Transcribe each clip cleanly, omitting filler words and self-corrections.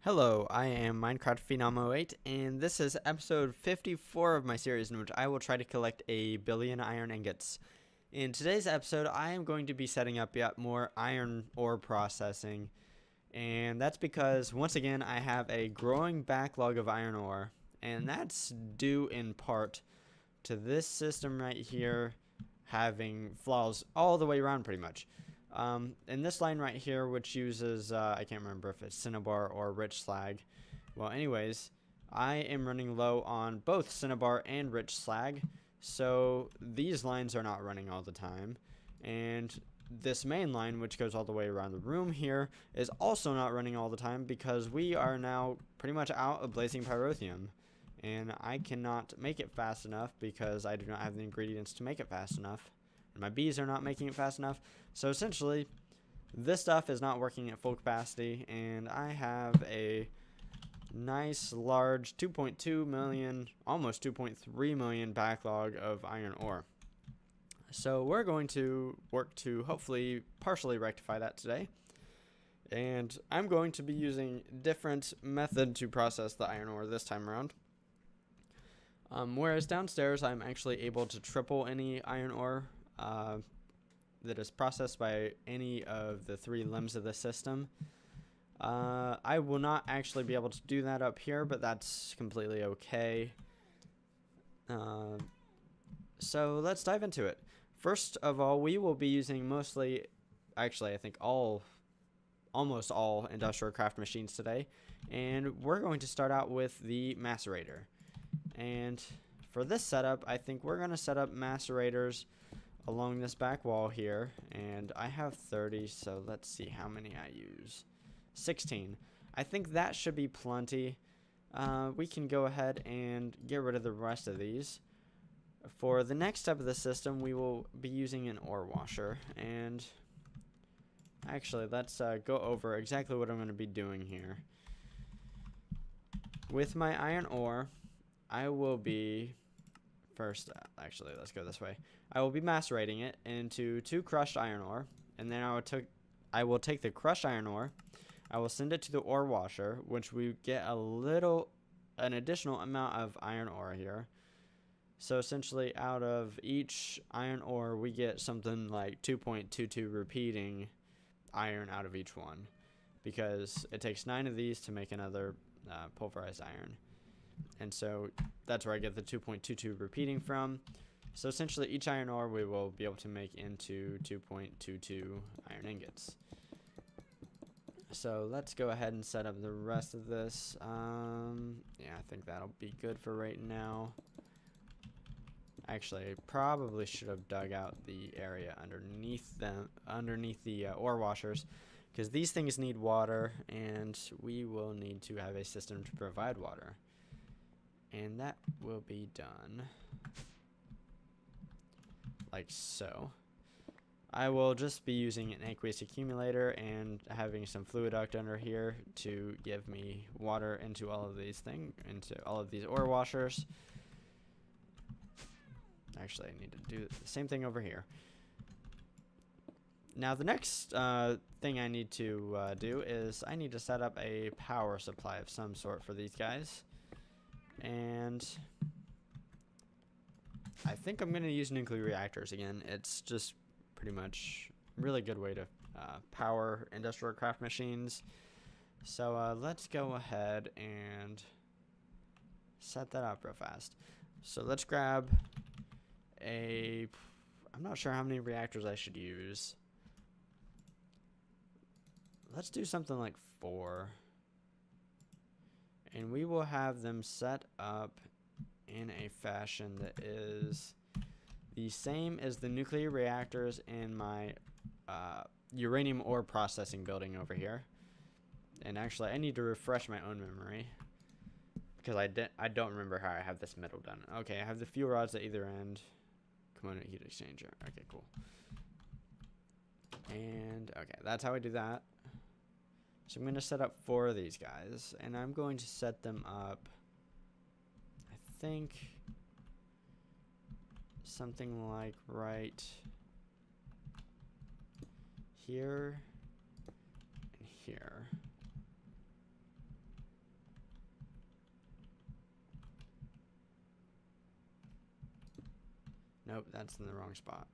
Hello, I am Minecraft Phenom 08, and this is episode 54 of my series in which I will try to collect 1 billion iron ingots. In today's episode, I am going to be setting up yet more iron ore processing, and that's because, once again, I have a growing backlog of iron ore, and that's due in part to this system right here having flaws all the way around pretty much. In this line right here, which uses, I can't remember if it's cinnabar or rich slag. Well, anyways, I am running low on both cinnabar and rich slag, so these lines are not running all the time. And this main line, which goes all the way around the room here, is also not running all the time because we are now pretty much out of blazing pyrotheum. And I cannot make it fast enough because I do not have the ingredients to make it fast enough. And my bees are not making it fast enough. So essentially, this stuff is not working at full capacity, and I have a nice large 2.2 million, almost 2.3 million backlog of iron ore. So we're going to work to hopefully partially rectify that today. And I'm going to be using a different method to process the iron ore this time around. Whereas downstairs, I'm actually able to triple any iron ore that is processed by any of the three limbs of the system. I will not actually be able to do that up here, but that's completely okay. So let's dive into it. First of all, we will be using mostly, actually I think almost all Industrialcraft machines today, and we're going to start out with the macerator. And for this setup, I think we're going to set up macerators along this back wall here, and I have 30, so let's see how many I use. 16. I think that should be plenty. We can go ahead and get rid of the rest of these. For the next step of the system, we will be using an ore washer, and actually let's go over exactly what I'm going to be doing here. With my iron ore, I will be first, actually, let's go this way. I will be macerating it into 2 crushed iron ore, and then I will take the crushed iron ore, I will send it to the ore washer, which we get an additional amount of iron ore here. So essentially, out of each iron ore, we get something like 2.22 repeating iron out of each one, because it takes 9 of these to make another pulverized iron. And so that's where I get the 2.22 repeating from. So essentially each iron ore we will be able to make into 2.22 iron ingots. So let's go ahead and set up the rest of this. Yeah, I think that'll be good for right now. Actually, I probably should have dug out the area underneath the ore washers, because these things need water, and we will need to have a system to provide water. And that will be done like so. I will just be using an aqueous accumulator and having some fluid duct under here to give me water into all of these ore washers. Actually, I need to do the same thing over here. Now the next thing I need to do is I need to set up a power supply of some sort for these guys. And I think I'm going to use nuclear reactors again. It's just pretty much a really good way to power Industrialcraft machines. So let's go ahead and set that up real fast. So let's grab I'm not sure how many reactors I should use. Let's do something like 4. And we will have them set up in a fashion that is the same as the nuclear reactors in my uranium ore processing building over here. And actually, I need to refresh my own memory, because I don't remember how I have this metal done. Okay, I have the fuel rods at either end. Component heat exchanger. Okay, cool. And okay, that's how I do that. So I'm going to set up 4 of these guys, and I'm going to set them up, I think, something like right here and here. Nope, that's in the wrong spot.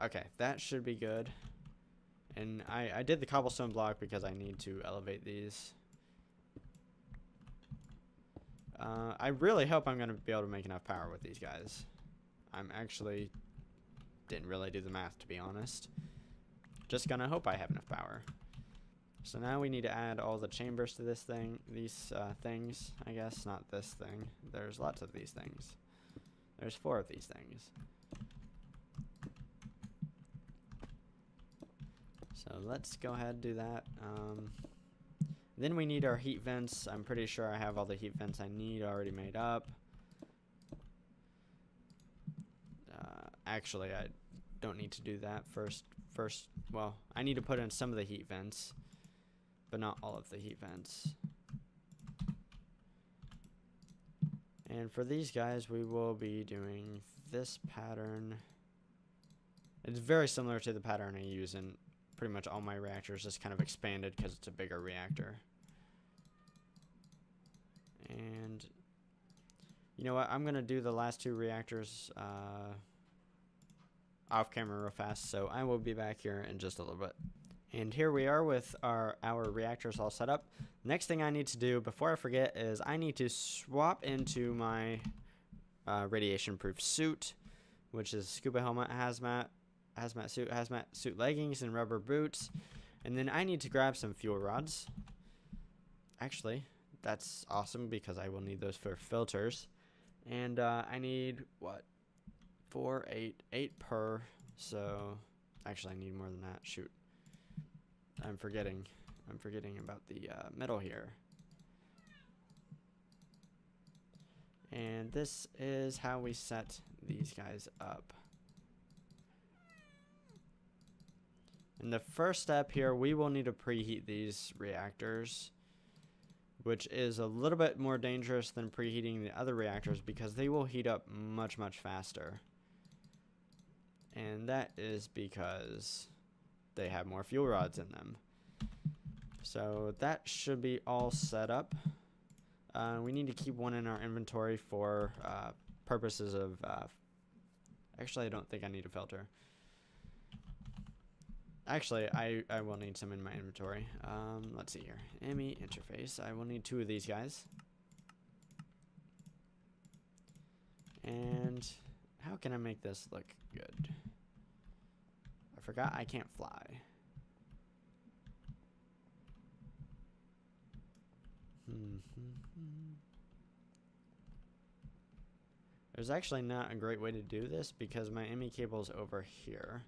Okay, that should be good. And I did the cobblestone block because I need to elevate these. I really hope I'm going to be able to make enough power with these guys. I'm actually didn't really do the math, to be honest. Just gonna hope I have enough power. So now we need to add all the chambers to this thing, these things, I guess, not this thing. There's lots of these things. There's 4 of these things. So let's go ahead and do that. Then we need our heat vents. I'm pretty sure I have all the heat vents I need already made up. Actually, I don't need to do that first. Well, I need to put in some of the heat vents, but not all of the heat vents. And for these guys, we will be doing this pattern. It's very similar to the pattern I use in pretty much all my reactors, just kind of expanded because it's a bigger reactor. And you know what? I'm going to do the last 2 reactors off camera real fast, so I will be back here in just a little bit. And here we are with our reactors all set up. Next thing I need to do before I forget is I need to swap into my radiation proof suit, which is scuba helmet, hazmat suit leggings, and rubber boots. And then I need to grab some fuel rods. Actually, that's awesome because I will need those for filters. And I need what? 4, 8 per. So actually I need more than that. Shoot. I'm forgetting about the metal here. And this is how we set these guys up. In the first step here, we will need to preheat these reactors, which is a little bit more dangerous than preheating the other reactors because they will heat up much, much faster. And that is because they have more fuel rods in them. So that should be all set up. We need to keep 1 in our inventory for purposes of... actually, I don't think I need a filter. Actually, I will need some in my inventory. Let's see here. ME interface. I will need 2 of these guys. And how can I make this look good? I forgot I can't fly. There's actually not a great way to do this because my ME cable is over here.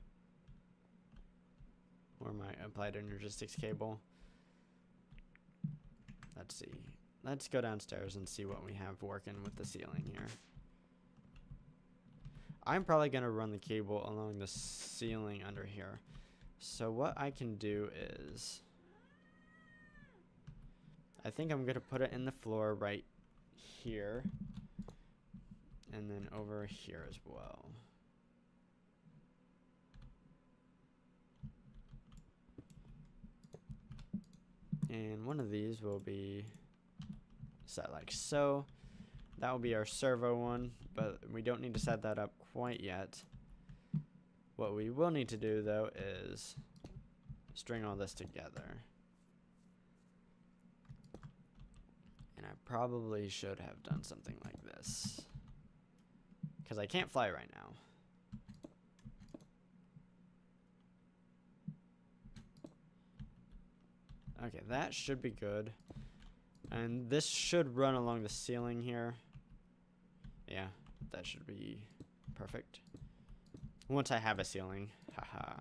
Or my applied energistics cable. Let's see. Let's go downstairs and see what we have working with the ceiling here. I'm probably going to run the cable along the ceiling under here. So what I can do is... I think I'm going to put it in the floor right here. And then over here as well. And one of these will be set like so. That will be our servo one, but we don't need to set that up quite yet. What we will need to do though is string all this together. And I probably should have done something like this, because I can't fly right now. Okay, that should be good. And this should run along the ceiling here. Yeah, that should be perfect. Once I have a ceiling, haha.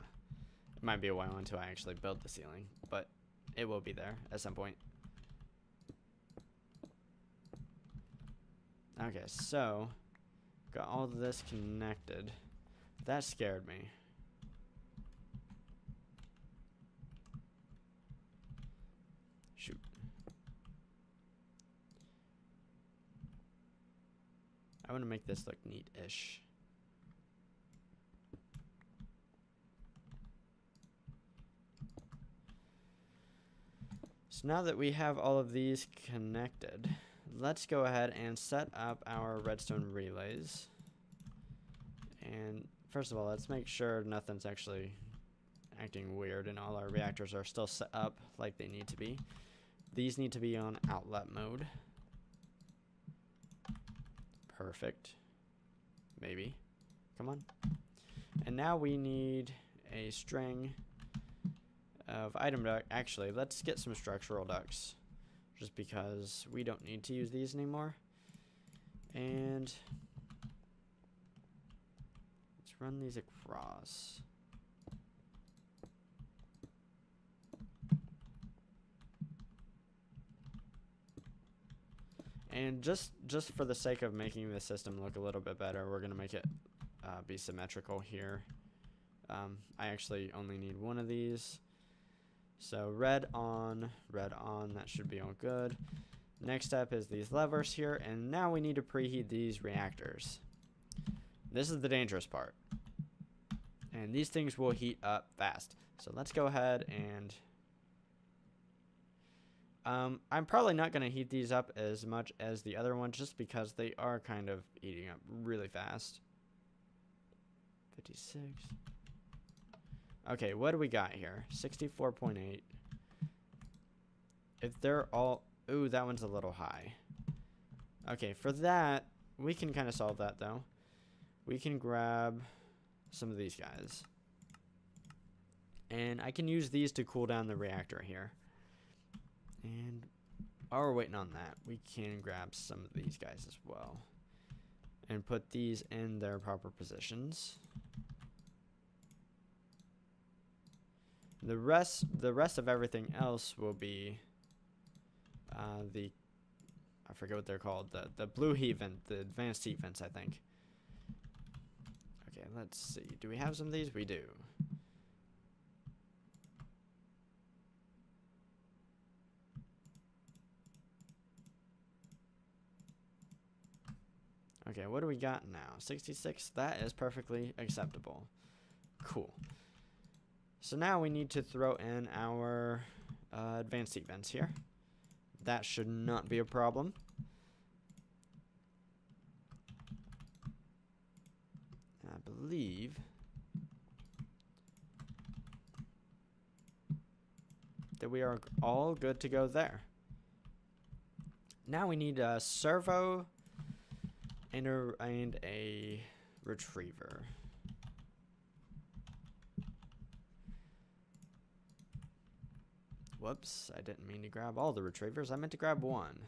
It might be a while until I actually build the ceiling, but it will be there at some point. Okay, so got all of this connected. That scared me. Shoot. I want to make this look neat-ish. So now that we have all of these connected, let's go ahead and set up our redstone relays. And first of all, let's make sure nothing's actually acting weird and all our reactors are still set up like they need to be. These need to be on outlet mode. Perfect. Maybe. Come on. And now we need a string of item duct. Actually, let's get some structural ducts, just because we don't need to use these anymore. And let's run these across. And just for the sake of making the system look a little bit better, we're gonna make it be symmetrical here. I actually only need one of these. So red on, that should be all good. Next step is these levers here, and now we need to preheat these reactors. This is the dangerous part. And these things will heat up fast. So let's go ahead and I'm probably not going to heat these up as much as the other ones just because they are kind of heating up really fast. 56. Okay, what do we got here? 64.8. If they're all... Ooh, that one's a little high. Okay, for that, we can kind of solve that, though. We can grab some of these guys. And I can use these to cool down the reactor here. And while we're waiting on that, we can grab some of these guys as well. And put these in their proper positions. The rest of everything else will be I forget what they're called, the blue heat vent, the advanced heat vents, I think. Okay, let's see. Do we have some of these? We do. Okay, what do we got now? 66? That is perfectly acceptable. Cool. So now we need to throw in our advanced heat vents here. That should not be a problem. I believe that we are all good to go there. Now we need a servo and a retriever. Whoops, I didn't mean to grab all the retrievers. I meant to grab one.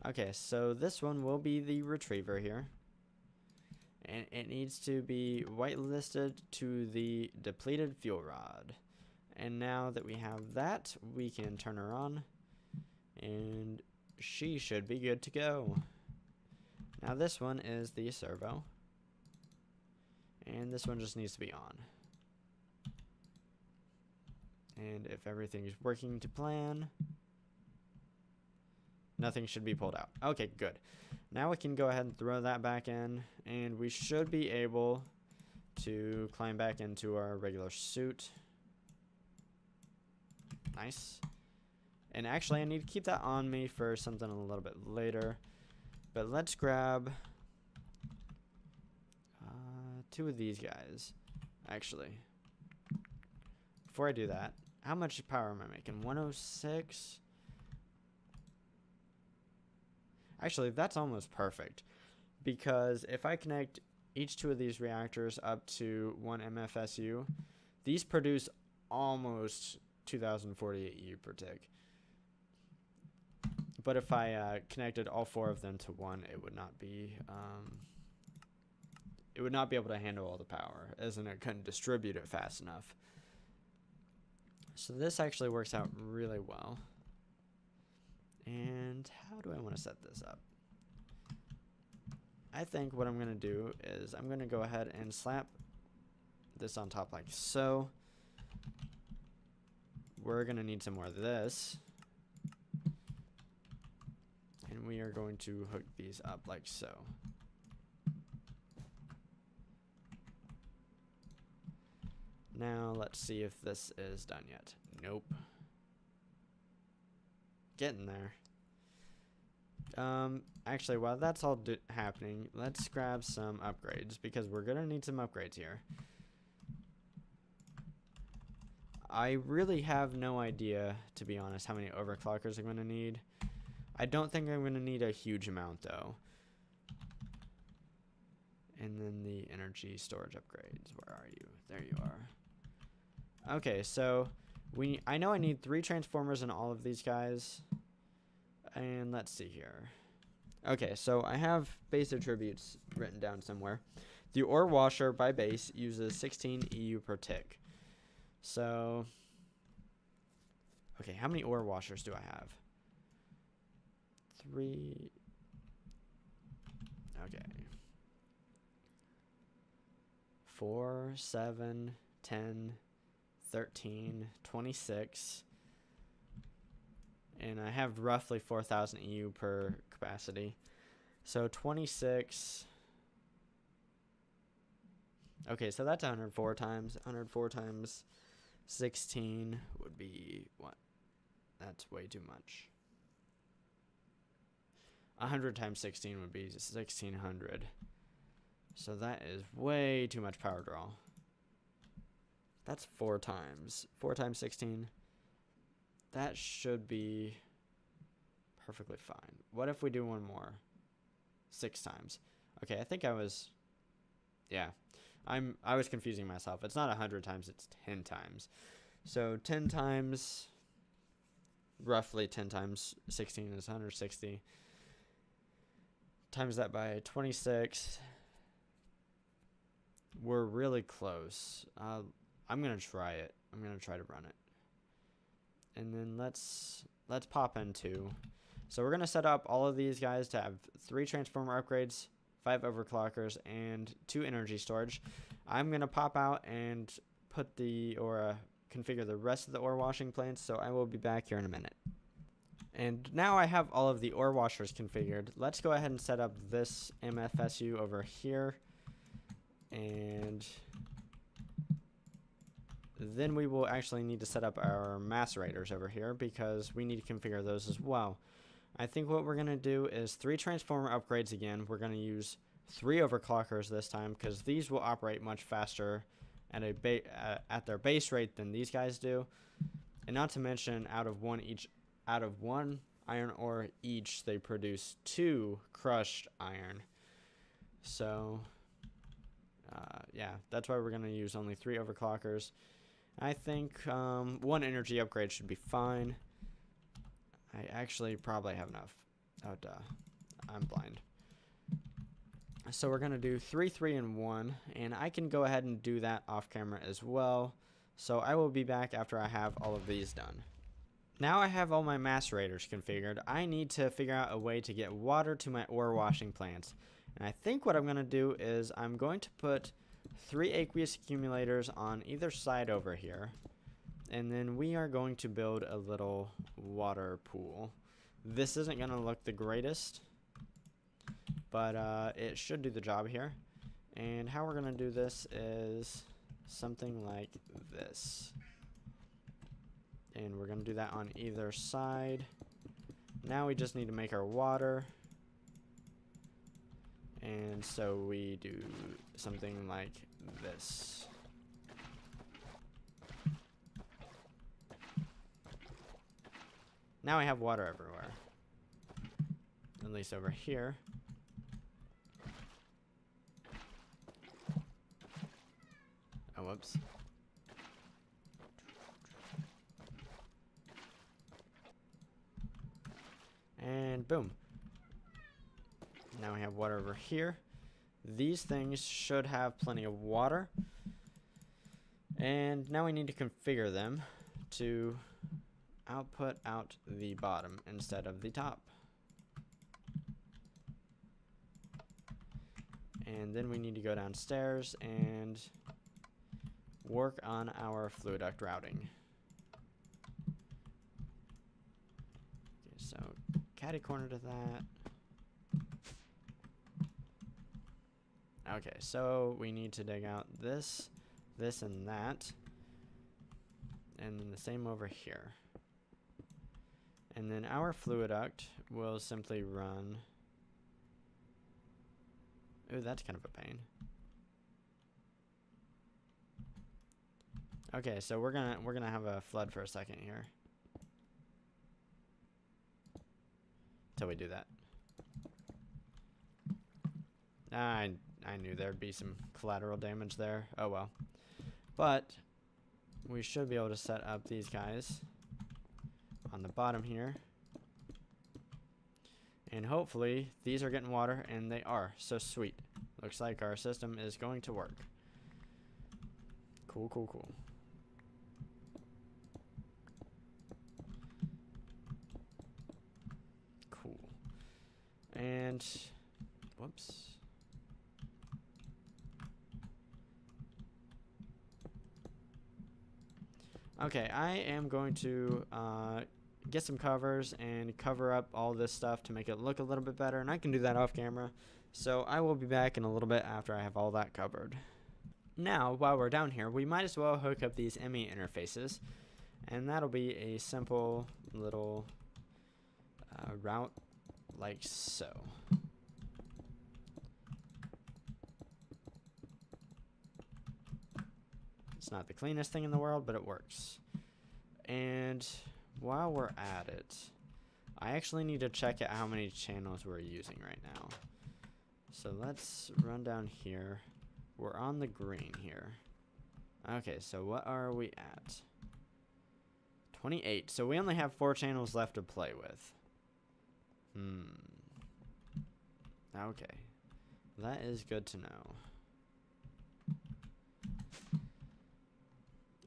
Okay, so this one will be the retriever here. And it needs to be whitelisted to the depleted fuel rod. And now that we have that, we can turn her on. And she should be good to go. Now this one is the servo. And this one just needs to be on. And if everything is working to plan, nothing should be pulled out. Okay, good. Now we can go ahead and throw that back in, and we should be able to climb back into our regular suit. Nice. And actually, I need to keep that on me for something a little bit later. But let's grab two of these guys, actually. Before I do that, how much power am I making? 106? Actually, that's almost perfect. Because if I connect each two of these reactors up to one MFSU, these produce almost 2048 U per tick. But if I connected all four of them to one, it would not be able to handle all the power, as in it couldn't distribute it fast enough. So this actually works out really well. And how do I want to set this up? I think what I'm going to do is I'm going to go ahead and slap this on top like so. We're going to need some more of this. And we are going to hook these up like so. Now let's see if this is done yet. Nope. getting there. Actually, while that's all happening, let's grab some upgrades because we're gonna need some upgrades here. I really have no idea, to be honest, how many overclockers I'm gonna need. I don't think I'm gonna need a huge amount though. And then the energy storage upgrades. Where are you? There you are. Okay, so I know I need 3 transformers in all of these guys. And let's see here. Okay, so I have base attributes written down somewhere. The ore washer by base uses 16 EU per tick. So, okay, how many ore washers do I have? 3. Okay. 4, 7, 10, 13, 26. And I have roughly 4,000 EU per capacity. So 26. Okay, so that's 104 times. 104 times 16 would be what? That's way too much. 100 times 16 would be 1,600. So that is way too much power draw. That's 4 times. 4 times 16. That should be perfectly fine. What if we do one more? 6 times. Okay, I think I was... Yeah. I was confusing myself. It's not 100 times, it's 10 times. So 10 times... Roughly 10 times 16 is 160. Times that by 26. We're really close. I'm going to try it. I'm going to try to run it. And then let's pop in 2. So we're going to set up all of these guys to have 3 transformer upgrades, 5 overclockers, and 2 energy storage. I'm going to pop out and put configure the rest of the ore washing plants, so I will be back here in a minute. And now I have all of the ore washers configured. Let's go ahead and set up this MFSU over here. And then we will actually need to set up our macerators over here because we need to configure those as well. I think what we're going to do is 3 transformer upgrades again. We're going to use 3 overclockers this time because these will operate much faster at their base rate than these guys do. And not to mention, out of one iron ore each, they produce 2 crushed iron. So yeah, that's why we're going to use only 3 overclockers. I think 1 energy upgrade should be fine. I actually probably have enough. Oh, duh. I'm blind. So we're going to do 3, 3, and 1. And I can go ahead and do that off camera as well. So I will be back after I have all of these done. Now I have all my macerators configured. I need to figure out a way to get water to my ore washing plants. And I think what I'm going to do is I'm going to put 3 aqueous accumulators on either side over here. And then we are going to build a little water pool. This isn't going to look the greatest, but it should do the job here. And how we're going to do this is something like this. And we're going to do that on either side. Now we just need to make our water. And so we do something like this. Now I have water everywhere. At least over here. Oh, whoops. And boom. Now we have water over here. These things should have plenty of water. And now we need to configure them to output out the bottom instead of the top. And then we need to go downstairs and work on our fluid duct routing. Okay, so catty corner to that. Okay, so we need to dig out this, this, and that. And then the same over here. And then our fluid duct will simply run. Ooh, that's kind of a pain. Okay, so we're gonna have a flood for a second here. Till we do that. I knew there'd be some collateral damage there. Oh well. But we should be able to set up these guys on the bottom here. And hopefully these are getting water, and they are. So sweet. Looks like our system is going to work. Cool, cool, cool. Cool. And whoops. Okay, I am going to get some covers and cover up all this stuff to make it look a little bit better, and I can do that off camera. So I will be back in a little bit after I have all that covered. Now, while we're down here, we might as well hook up these ME interfaces, and that'll be a simple little route like so. It's not the cleanest thing in the world, but it works. And while we're at it, I actually need to check out how many channels we're using right now. So let's run down here. We're on the green here. Okay, so what are we at? 28. So we only have 4 channels left to play with. Okay. That is good to know.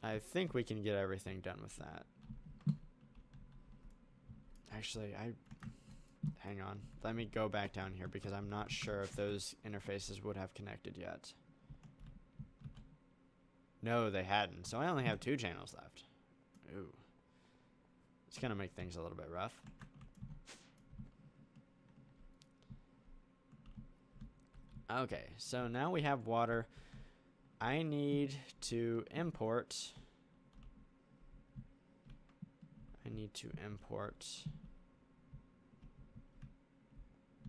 I think we can get everything done with that. Actually, hang on. Let me go back down here because I'm not sure if those interfaces would have connected yet. No, they hadn't. So I only have 2 channels left. Ooh. It's going to make things a little bit rough. Okay, so now we have water. I need to import.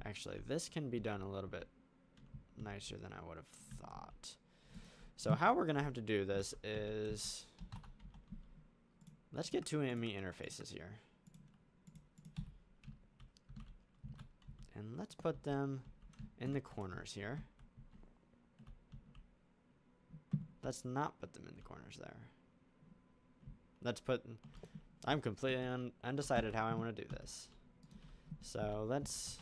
Actually, this can be done a little bit nicer than I would have thought. So how we're going to have to do this is, let's get 2 ME interfaces here. And let's put them in the corners here. Let's not put them in the corners there. Let's put, I'm completely undecided how I want to do this. So let's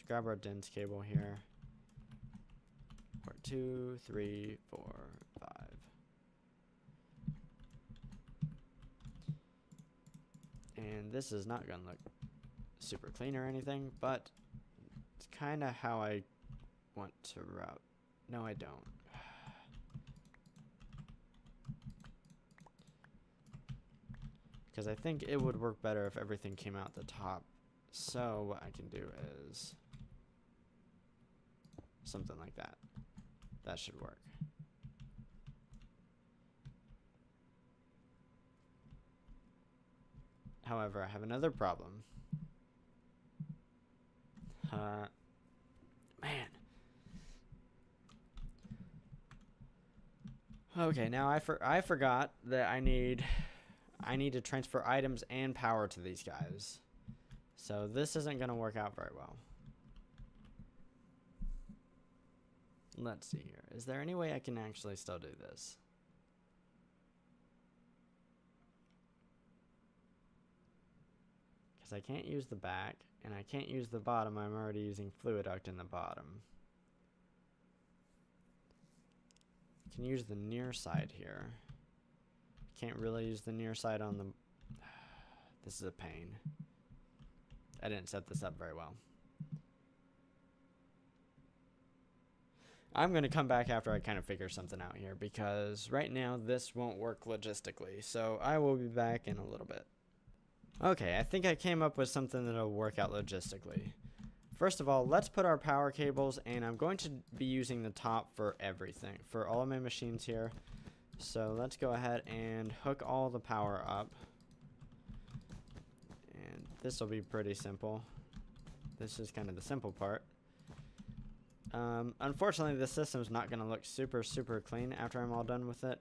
grab our DINS cable here. 2, 3, 4, 5. And this is not going to look super clean or anything, but it's kind of how I want to route. No, I don't. Because I think it would work better if everything came out the top. So what I can do is something like that. That should work. However, I have another problem. Man. Okay, now I forgot that I need to transfer items and power to these guys. So this isn't going to work out very well. Let's see here. Is there any way I can actually still do this? Because I can't use the back, and I can't use the bottom. I'm already using fluid duct in the bottom. I can use the near side here. Can't really use the near side on the... This is a pain. I didn't set this up very well. I'm going to come back after I kind of figure something out here, because right now this won't work logistically. So I will be back in a little bit. Okay, I think I came up with something that'll work out logistically. First of all, let's put our power cables, and I'm going to be using the top for everything, for all of my machines here. So let's go ahead and hook all the power up. this will be pretty simple. This is kind of the simple part. Unfortunately, the system's not going to look super clean after I'm all done with it.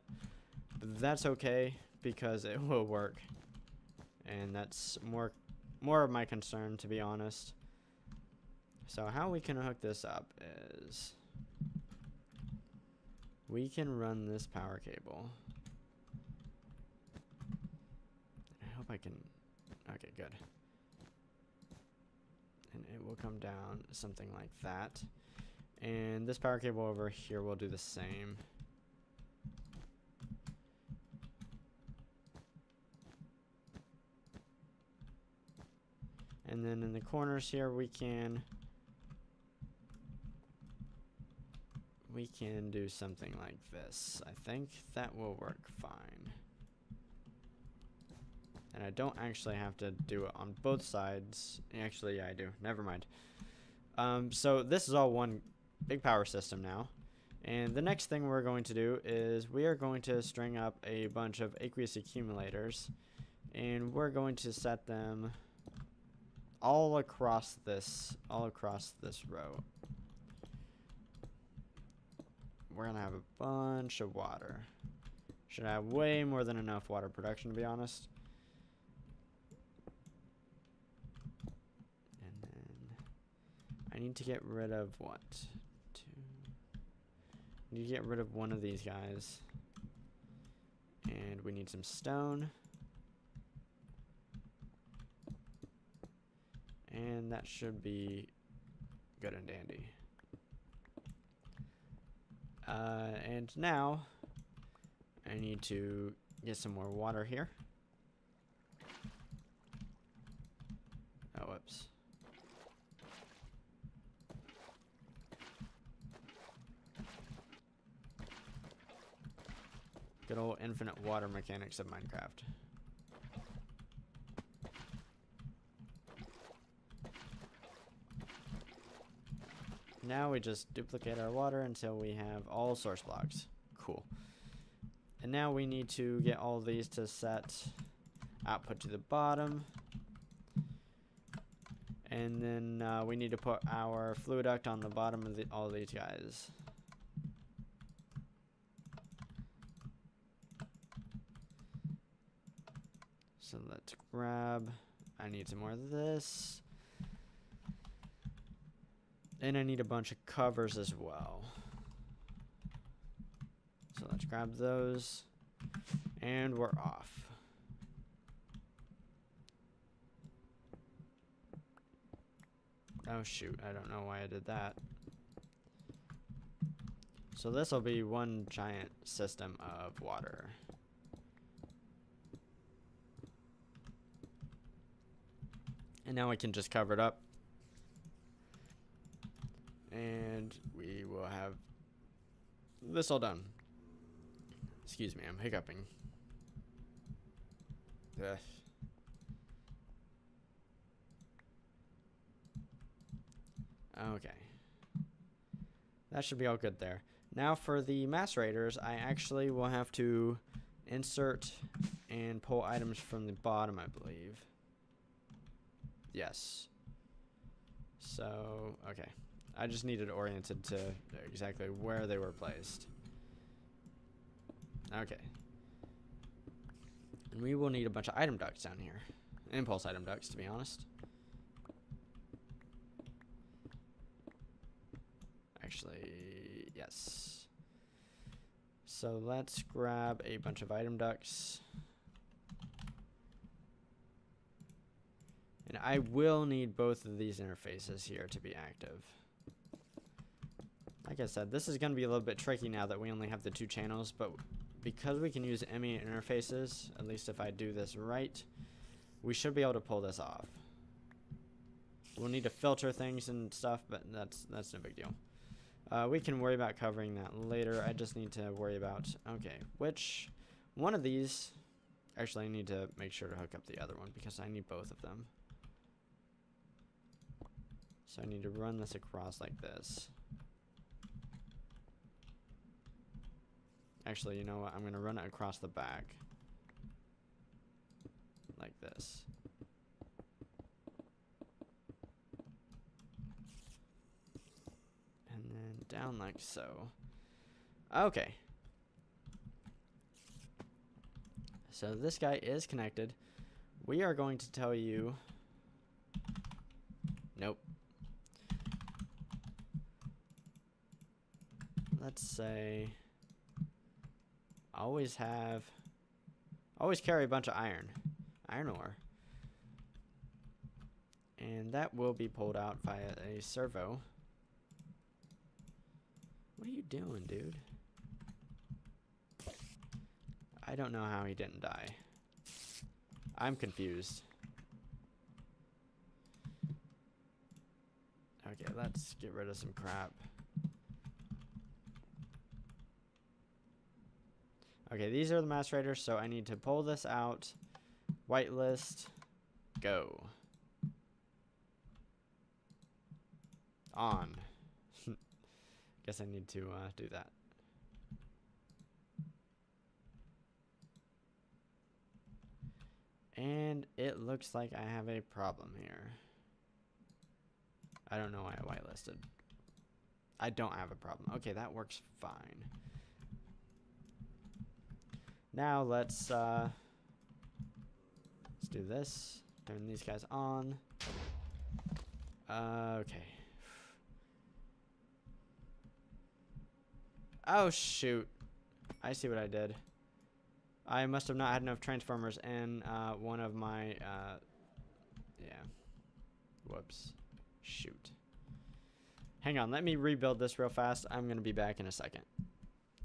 But that's okay, because it will work. And that's more of my concern, to be honest. So how we can hook this up is we can run this power cable. I hope I can. Okay, good. And it will come down something like that. And this power cable over here will do the same. And then in the corners here we can do something like this. I think that will work fine. And I don't actually have to do it on both sides. Actually, yeah, I do. Never mind. So this is all one big power system now. And the next thing we're going to do is we are going to string up a bunch of aqueous accumulators. And we're going to set them all across this row. We're gonna have a bunch of water. Should have way more than enough water production, to be honest. And then I need to get rid of what? I need to get rid of one of these guys. And we need some stone. And that should be good and dandy. And now I need to get some more water here. Oh, whoops. Good old infinite water mechanics of Minecraft. Now we just duplicate our water until we have all source blocks. Cool. And now we need to get all these to set output to the bottom. And then we need to put our fluid duct on the bottom of all these guys. So let's grab, I need some more of this. And I need a bunch of covers as well. So let's grab those. And we're off. Oh shoot, I don't know why I did that. So this will be one giant system of water. And now we can just cover it up. And we will have this all done. Excuse me, I'm hiccuping. Ugh. Okay. That should be all good there. Now for the macerators, I actually will have to insert and pull items from the bottom, I believe. Yes. So, okay. I just needed oriented to exactly where they were placed. Okay. And we will need a bunch of item ducts down here. Impulse item ducts, to be honest. Actually, yes. So let's grab a bunch of item ducts. And I will need both of these interfaces here to be active. Like I said, this is going to be a little bit tricky now that we only have the 2 channels, but because we can use ME interfaces, at least if I do this right, we should be able to pull this off. We'll need to filter things and stuff, but that's no big deal. We can worry about covering that later. I just need to worry about, okay, which one of these, actually I need to make sure to hook up the other one because I need both of them. So I need to run this across like this. Actually, you know what? I'm going to run it across the back. Like this. down like so. Okay. So this guy is connected. We are going to tell you... Nope. Let's say... Always carry a bunch of iron ore. And that will be pulled out via a servo. What are you doing, dude? I don't know how he didn't die. I'm confused. Okay, let's get rid of some crap. Okay, these are the macerators, so I need to pull this out. Whitelist. Go. On. Guess I need to do that. And it looks like I have a problem here. I don't know why I whitelisted. I don't have a problem. Okay, that works fine. Now let's do this. Turn these guys on. Okay. Oh shoot. I see what I did. I must have not had enough transformers in one of my yeah. Whoops. Shoot. Hang on, let me rebuild this real fast. I'm gonna be back in a second.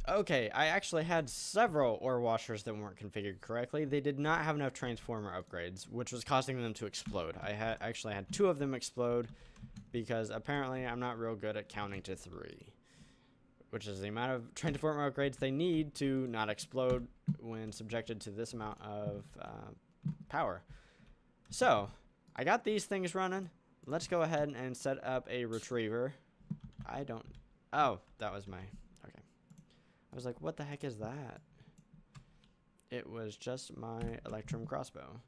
Okay, I actually had several ore washers that weren't configured correctly. They did not have enough transformer upgrades, which was causing them to explode. I actually had 2 of them explode because apparently I'm not real good at counting to 3, which is the amount of transformer upgrades they need to not explode when subjected to this amount of power. So, I got these things running. Let's go ahead and set up a retriever. Oh, that was my... Okay. I was like, what the heck is that? It was just my Electrum crossbow.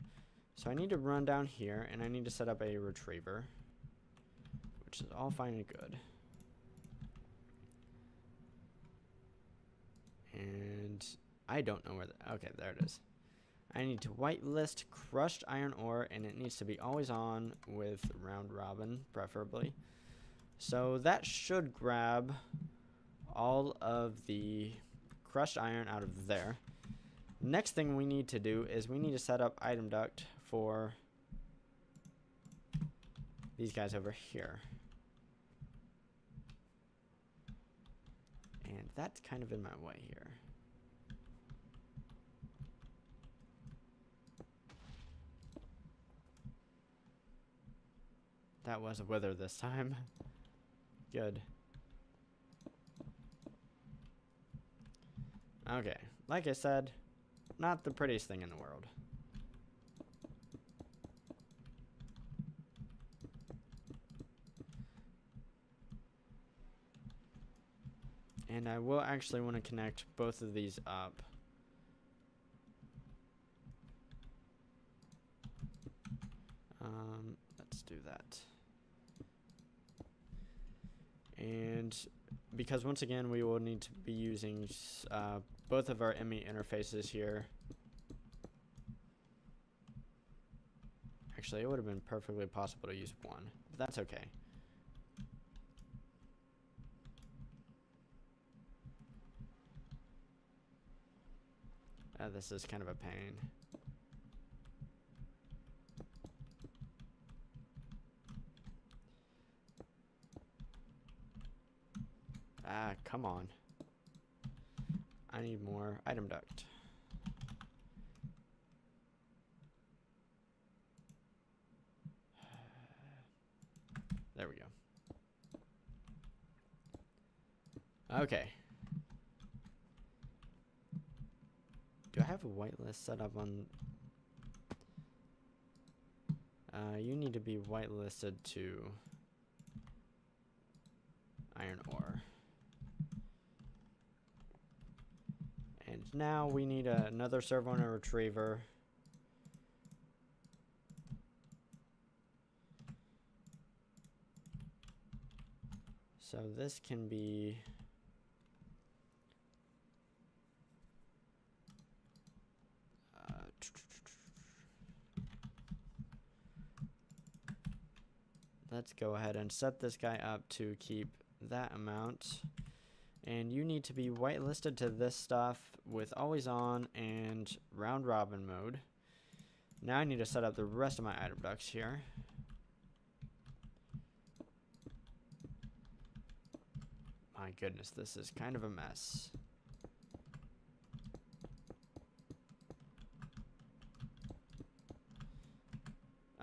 So I need to run down here, and I need to set up a retriever, which is all fine and good. And I don't know where okay, there it is. I need to whitelist crushed iron ore, and it needs to be always on with round robin, preferably. So that should grab all of the crushed iron out of there. Next thing we need to do is we need to set up item duct for these guys over here. And that's kind of in my way here. That was a wither this time. Good. Okay, like I said, not the prettiest thing in the world. And I will actually want to connect both of these up. Let's do that. And because once again we will need to be using both of our ME interfaces here. Actually, it would have been perfectly possible to use one, but that's okay. This is kind of a pain. Ah, come on. I need more item duct. There we go. Okay. Do I have a whitelist set up on... you need to be whitelisted to iron ore. And now we need another servo and a retriever. So this can be let's go ahead and set this guy up to keep that amount. And you need to be whitelisted to this stuff with always on and round robin mode. Now I need to set up the rest of my item ducts here. My goodness, this is kind of a mess.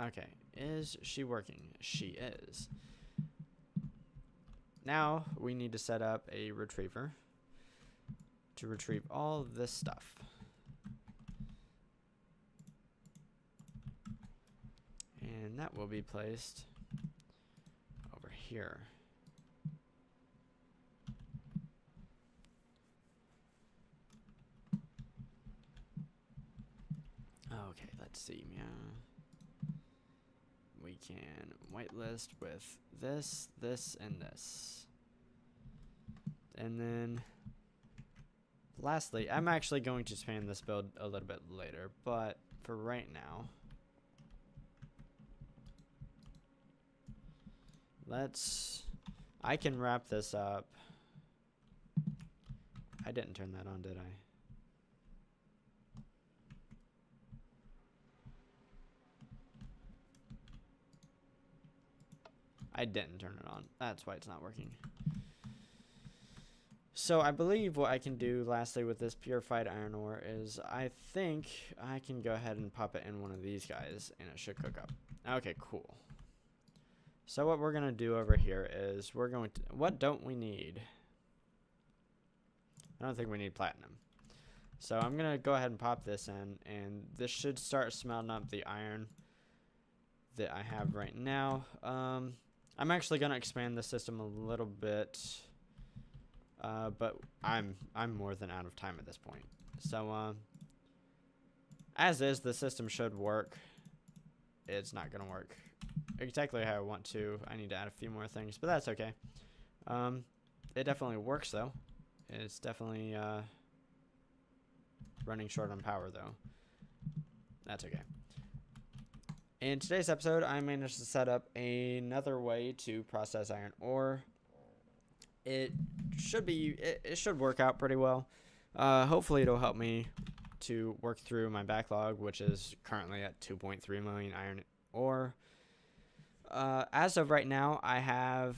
Okay, is she working? She is. Now we need to set up a retriever to retrieve all of this stuff. And that will be placed over here. Okay, let's see. Yeah. We can whitelist with this, this, and this. And then lastly, I'm actually going to expand this build a little bit later, but for right now, I can wrap this up. I didn't turn that on, did I? I didn't turn it on. That's why it's not working. So I believe what I can do lastly with this purified iron ore is I think I can go ahead and pop it in one of these guys and it should cook up. Okay, cool. So what we're going to do over here is we're going to, what don't we need? I don't think we need platinum. So I'm going to go ahead and pop this in, and this should start smelting up the iron that I have right now. I'm actually going to expand the system a little bit, but I'm more than out of time at this point. So as is, the system should work. It's not going to work exactly how I want to. I need to add a few more things, but that's okay. It definitely works though. It's definitely running short on power though. That's okay. In today's episode, I managed to set up another way to process iron ore. It should work out pretty well. Hopefully it'll help me to work through my backlog, which is currently at 2.3 million iron ore. As of right now, I have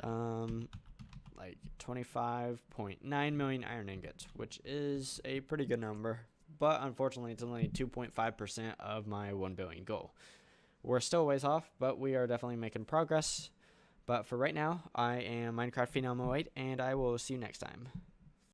like 25.9 million iron ingots, which is a pretty good number, but unfortunately it's only 2.5% of my 1 billion goal. We're still a ways off, but we are definitely making progress. But for right now, I am Minecraft Phenom 08, and I will see you next time.